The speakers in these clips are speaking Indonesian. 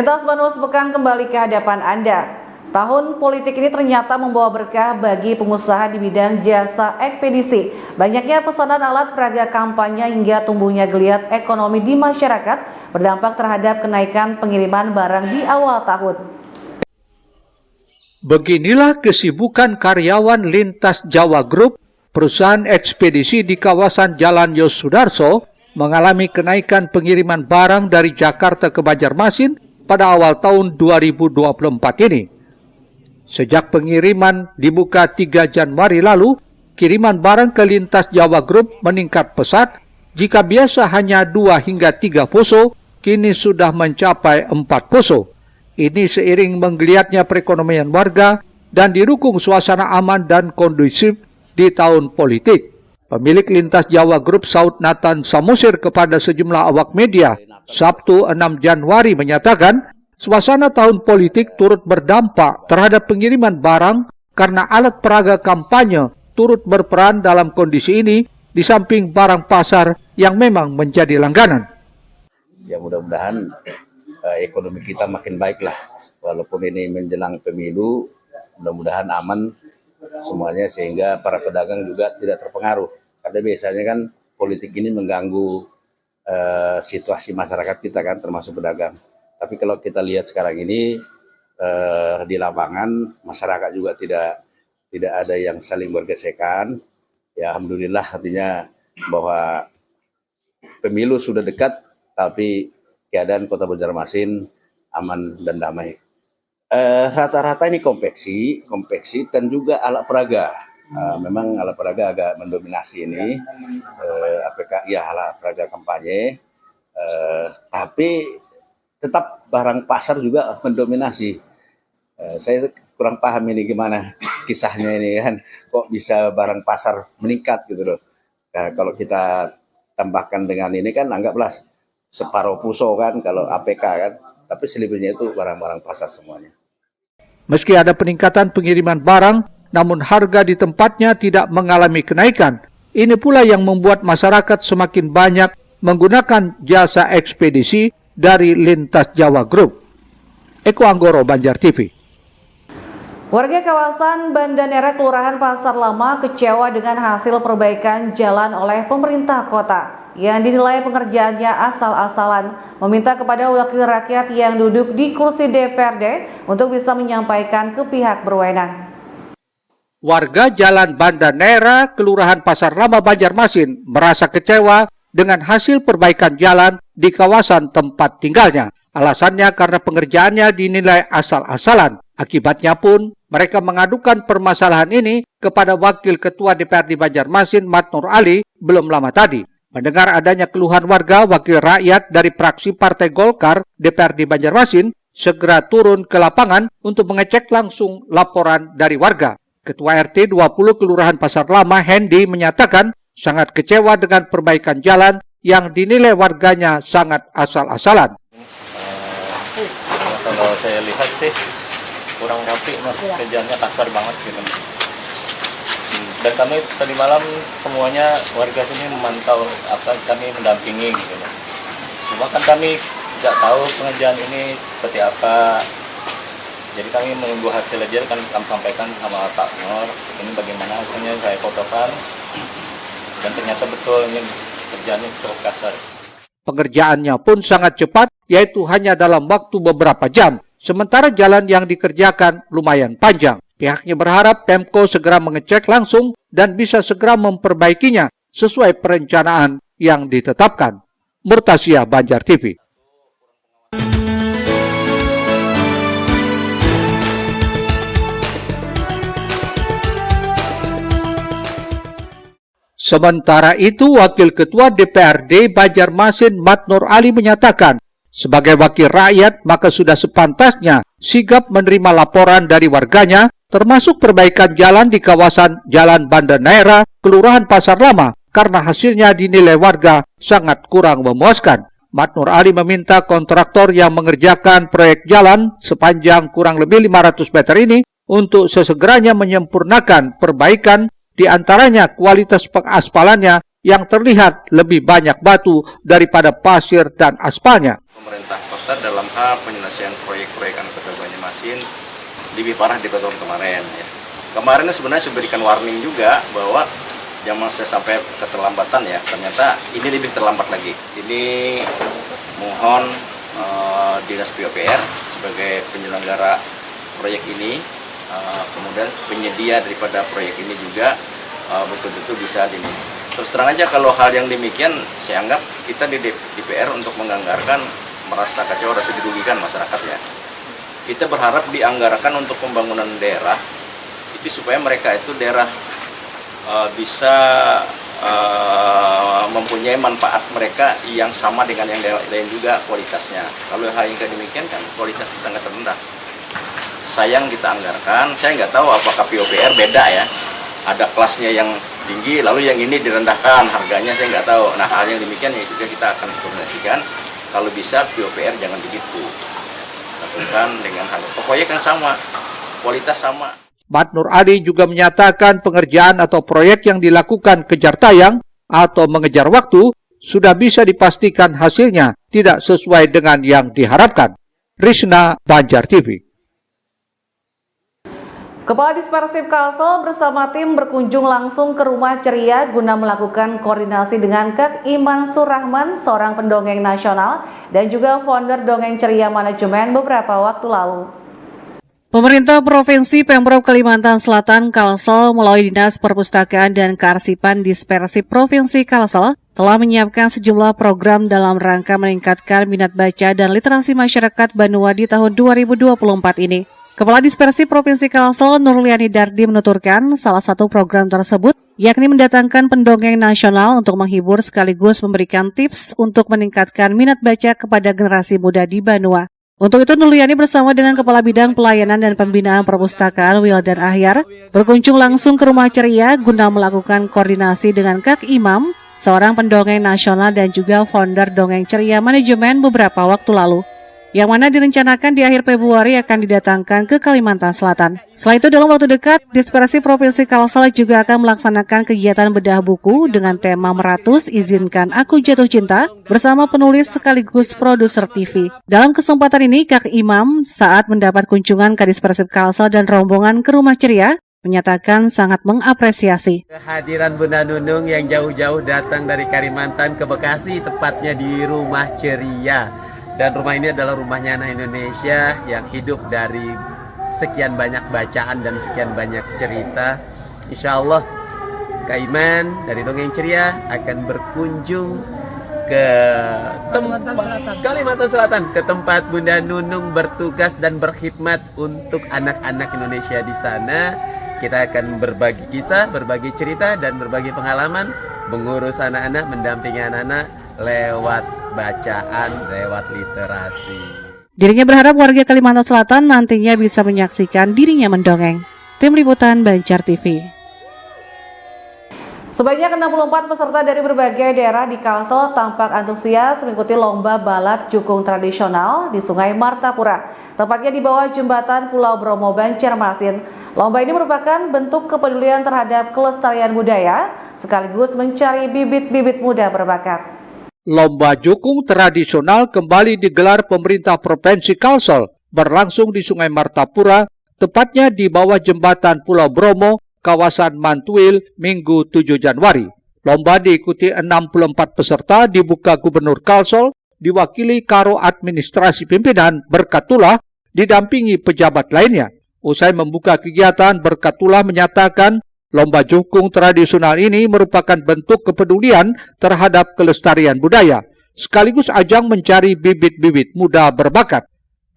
Lintas Bandung sepekan kembali ke hadapan Anda. Tahun politik ini ternyata membawa berkah bagi pengusaha di bidang jasa ekspedisi. Banyaknya pesanan alat peraga kampanye hingga tumbuhnya geliat ekonomi di masyarakat berdampak terhadap kenaikan pengiriman barang di awal tahun. Beginilah kesibukan karyawan Lintas Jawa Group, perusahaan ekspedisi di kawasan Jalan Yosudarso, mengalami kenaikan pengiriman barang dari Jakarta ke Banjarmasin pada awal tahun 2024 ini. Sejak pengiriman dibuka 3 Januari lalu, kiriman barang ke Lintas Jawa Group meningkat pesat. Jika biasa hanya 2 hingga 3 poso, kini sudah mencapai 4 poso. Ini seiring menggeliatnya perekonomian warga dan didukung suasana aman dan kondusif di tahun politik. Pemilik Lintas Jawa Group Saud Nathan Samusir kepada sejumlah awak media Sabtu 6 Januari menyatakan, suasana tahun politik turut berdampak terhadap pengiriman barang karena alat peraga kampanye turut berperan dalam kondisi ini di samping barang pasar yang memang menjadi langganan. Ya mudah-mudahan ekonomi kita makin baik lah. Walaupun ini menjelang pemilu, mudah-mudahan aman semuanya sehingga para pedagang juga tidak terpengaruh. Karena biasanya kan politik ini mengganggu situasi masyarakat kita kan, termasuk pedagang. Tapi kalau kita lihat sekarang ini di lapangan masyarakat juga tidak ada yang saling bergesekan. Ya alhamdulillah, artinya bahwa pemilu sudah dekat, tapi keadaan Kota Banjarmasin aman dan damai. Rata-rata ini konveksi dan juga alat peraga. Memang alat peraga agak mendominasi ini, APK ya alat peraga kampanye. Tapi tetap barang pasar juga mendominasi. Saya kurang paham ini gimana kisahnya ini kan, kok bisa barang pasar meningkat gitu loh. Nah, kalau kita tambahkan dengan ini kan anggaplah separuh puso kan kalau APK kan, tapi selebihnya itu barang-barang pasar semuanya. Meski ada peningkatan pengiriman barang, namun harga di tempatnya tidak mengalami kenaikan. Ini pula yang membuat masyarakat semakin banyak menggunakan jasa ekspedisi dari Lintas Jawa Group. Eko Anggoro, Banjar TV. Warga kawasan Banda Nera, Kelurahan Pasar Lama kecewa dengan hasil perbaikan jalan oleh pemerintah kota yang dinilai pengerjaannya asal-asalan, meminta kepada wakil rakyat yang duduk di kursi DPRD untuk bisa menyampaikan ke pihak berwenang. Warga Jalan Banda Nera, Kelurahan Pasar Lama, Banjarmasin merasa kecewa dengan hasil perbaikan jalan di kawasan tempat tinggalnya. Alasannya karena pengerjaannya dinilai asal-asalan. Akibatnya pun mereka mengadukan permasalahan ini kepada Wakil Ketua DPRD Banjarmasin Mat Nur Ali belum lama tadi. Mendengar adanya keluhan warga, wakil rakyat dari fraksi Partai Golkar DPRD Banjarmasin segera turun ke lapangan untuk mengecek langsung laporan dari warga. Ketua RT 20 Kelurahan Pasar Lama Hendy menyatakan sangat kecewa dengan perbaikan jalan yang dinilai warganya sangat asal-asalan. Kalau saya lihat sih kurang rapi, mas, kerjaannya kasar banget gitu. Dan kami tadi malam semuanya warga sini memantau, kami mendampingi gitu. Cuma kan kami tidak tahu pengerjaan ini seperti apa. Jadi kami menunggu hasil aja, kan kami sampaikan sama Pak Nur, ini bagaimana hasilnya, saya fotokan. Dan ternyata betul ini kerjaannya cukup kasar. Pengerjaannya pun sangat cepat, yaitu hanya dalam waktu beberapa jam. Sementara jalan yang dikerjakan lumayan panjang. Pihaknya berharap Pemko segera mengecek langsung dan bisa segera memperbaikinya sesuai perencanaan yang ditetapkan. Murtasia, Banjar TV. Sementara itu, Wakil Ketua DPRD Banjarmasin Mat Nur Ali menyatakan, sebagai wakil rakyat maka sudah sepantasnya sigap menerima laporan dari warganya, termasuk perbaikan jalan di kawasan Jalan Banda Nera, Kelurahan Pasar Lama, karena hasilnya dinilai warga sangat kurang memuaskan. Mat Nur Ali meminta kontraktor yang mengerjakan proyek jalan sepanjang kurang lebih 500 meter ini untuk sesegeranya menyempurnakan perbaikan, di antaranya kualitas pengaspalannya yang terlihat lebih banyak batu daripada pasir dan aspalnya. Pemerintah kota kita dalam hal penyelesaian proyek-proyek Anak Kota Banjarmasin lebih parah di tahun kemarin. Ya. Kemarin sebenarnya sudah berikan warning juga bahwa jangan sampai keterlambatan ya. Ternyata ini lebih terlambat lagi. Ini mohon Dinas PUPR sebagai penyelenggara proyek ini, kemudian penyedia daripada proyek ini juga betul-betul bisa ini. Terus terang aja kalau hal yang demikian saya anggap kita di DPR untuk menganggarkan merasa kecewa, rasa dirugikan masyarakat ya. Kita berharap dianggarkan untuk pembangunan daerah itu supaya mereka itu daerah bisa mempunyai manfaat mereka yang sama dengan yang daerah lain juga kualitasnya. Kalau hal yang demikian kan kualitasnya sangat rendah. Sayang kita anggarkan, saya nggak tahu apakah PUPR beda ya. Ada kelasnya yang tinggi, lalu yang ini direndahkan harganya, saya nggak tahu. Nah hal yang demikian ya juga kita akan koordinasikan. Kalau bisa PUPR jangan begitu. Lakukan dengan hal proyek yang sama, kualitas sama. Mat Nur Ali juga menyatakan pengerjaan atau proyek yang dilakukan kejar tayang atau mengejar waktu sudah bisa dipastikan hasilnya tidak sesuai dengan yang diharapkan. Risna, Banjar TV. Kepala Dispersif Kalsel bersama tim berkunjung langsung ke Rumah Ceria guna melakukan koordinasi dengan Kak Iman Surahman, seorang pendongeng nasional dan juga founder Dongeng Ceria Manajemen beberapa waktu lalu. Pemerintah Provinsi Pemprov Kalimantan Selatan Kalsel melalui Dinas Perpustakaan dan Kearsipan Dispersif Provinsi Kalsel telah menyiapkan sejumlah program dalam rangka meningkatkan minat baca dan literasi masyarakat Banua di tahun 2024 ini. Kepala Dispersif Provinsi Kalsel Nurliani Dardi menuturkan salah satu program tersebut yakni mendatangkan pendongeng nasional untuk menghibur sekaligus memberikan tips untuk meningkatkan minat baca kepada generasi muda di Banua. Untuk itu Nurliani bersama dengan Kepala Bidang Pelayanan dan Pembinaan Perpustakaan Wildan Ahyar berkunjung langsung ke Rumah Ceria guna melakukan koordinasi dengan Kak Imam, seorang pendongeng nasional dan juga founder Dongeng Ceria Manajemen beberapa waktu lalu, yang mana direncanakan di akhir Februari akan didatangkan ke Kalimantan Selatan. Selain itu dalam waktu dekat, Dispersif Provinsi Kalsel juga akan melaksanakan kegiatan bedah buku dengan tema Meratus Izinkan Aku Jatuh Cinta bersama penulis sekaligus produser TV. Dalam kesempatan ini, Kak Imam saat mendapat kunjungan ke Dispersif Kalsel dan rombongan ke Rumah Ceria, menyatakan sangat mengapresiasi kehadiran Bunda Nunung yang jauh-jauh datang dari Kalimantan ke Bekasi, tepatnya di Rumah Ceria. Dan rumah ini adalah rumahnya anak Indonesia yang hidup dari sekian banyak bacaan dan sekian banyak cerita. Insya Allah Kak Iman dari Dongeng Ceria akan berkunjung ke Kalimantan Selatan, ke tempat Bunda Nunung bertugas dan berkhidmat untuk anak-anak Indonesia di sana. Kita akan berbagi kisah, berbagi cerita, dan berbagi pengalaman mengurus anak-anak, mendampingi anak-anak lewat bacaan, lewat literasi. Dirinya berharap warga Kalimantan Selatan nantinya bisa menyaksikan dirinya mendongeng. Tim Liputan Banjar TV. Sebanyak 64 peserta dari berbagai daerah di Kalsel tampak antusias mengikuti lomba balap jukung tradisional di Sungai Martapura, tepatnya di bawah jembatan Pulau Bromo, Banjarmasin. Lomba ini merupakan bentuk kepedulian terhadap kelestarian budaya, sekaligus mencari bibit-bibit muda berbakat. Lomba jukung tradisional kembali digelar pemerintah Provinsi Kalsel berlangsung di Sungai Martapura, tepatnya di bawah jembatan Pulau Bromo, kawasan Mantuil, Minggu 7 Januari. Lomba diikuti 64 peserta dibuka Gubernur Kalsel, diwakili Karo Administrasi Pimpinan Berkatullah, didampingi pejabat lainnya. Usai membuka kegiatan, Berkatullah menyatakan lomba jukung tradisional ini merupakan bentuk kepedulian terhadap kelestarian budaya, sekaligus ajang mencari bibit-bibit muda berbakat.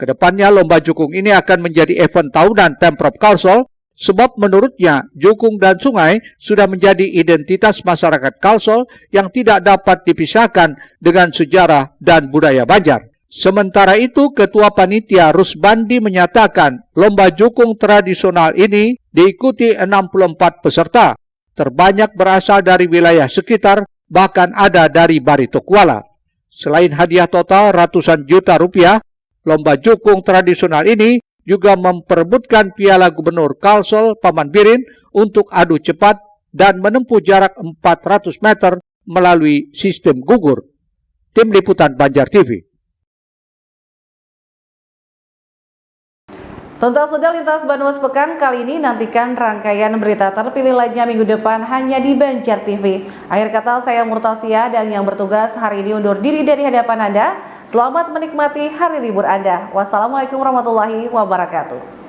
Kedepannya lomba jukung ini akan menjadi event tahunan Pemprov Kalsel, sebab menurutnya jukung dan sungai sudah menjadi identitas masyarakat Kalsel yang tidak dapat dipisahkan dengan sejarah dan budaya Banjar. Sementara itu, Ketua Panitia Rusbandi menyatakan lomba jukung tradisional ini diikuti 64 peserta, terbanyak berasal dari wilayah sekitar, bahkan ada dari Barito Kuala. Selain hadiah total ratusan juta rupiah, lomba jukung tradisional ini juga memperebutkan Piala Gubernur Kalsel Paman Birin untuk adu cepat dan menempuh jarak 400 meter melalui sistem gugur. Tim Liputan Banjar TV. Tonton sudah lintas Bandung Sepekan kali ini, nantikan rangkaian berita terpilih lainnya minggu depan hanya di Banjar TV. Akhir kata saya Murtasia dan yang bertugas hari ini undur diri dari hadapan Anda. Selamat menikmati hari libur Anda. Wassalamualaikum warahmatullahi wabarakatuh.